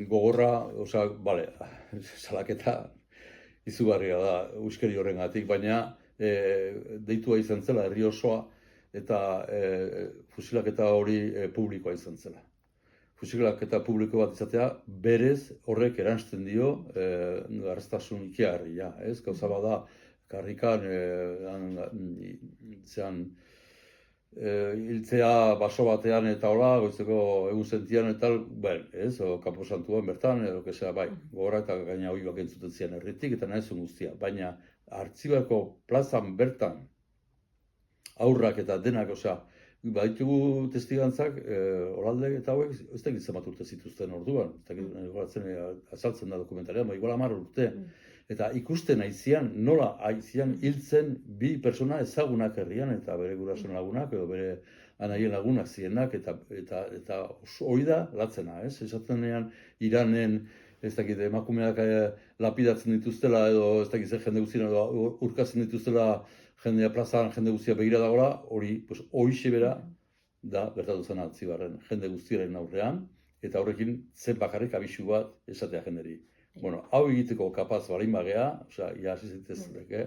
gogorra, osea, bale, salaketa izugarria da euskari horrengatik, baina deitua izan zela herri osoa eta fusilaketa hori publikoa izan zela. Fusilaketa publiko bat izatea, berez horrek eransten dio garraztasun ikigarria, ez? Gauza bada, karrikan, hiltzea baso batean eta hola, goizeko egun sentian eta ez, o Kampo Santuan bertan, edo kesea, bai, gogorra eta gaina oioak entzuten zian herritik, eta nahizun guztia. Baina, Artzibako plazan bertan, aurrak eta denak, osea, baditugu testigantzak, oralde eta hauek, ez da zenbat urte zituzten orduan, azaltzen da dokumentarian, igual 10 urte. Eta ikusten aizian, nola aizian hiltzen bi pertsona ezagunak herrian, eta bere gurasoen lagunak, edo bere anaien lagunak zienak, eta hori da latzena, ez? Esatenean Iranen, ez dakit, emakumeak lapidatzen dituztela, edo ez dakit zer jende guztien, edo urkatzen dituztela jendea plazan, jende guztia begira dagoela, hori, horixe bera, da, bertatu zen Artzibarren, jende guztiaren aurrean, eta horrekin zen bakarrik abisu bat esatea jenderi. Bueno, hau egiteko kapaz balin bagea, osea, ia hasi zitezleke,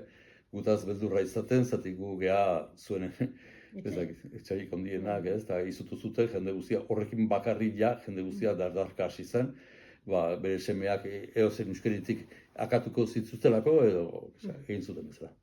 gutaz beldurra izaten, zatik gu gea zuen, ez dakit, etxarik ondienak, ez, eta izutu zuten jende guztia, horrekin bakarrik ja, jende guztia dardarka hasi zen, bere semeak eozen euskaritik akatuko zituztelako, edo egin zuten bezala.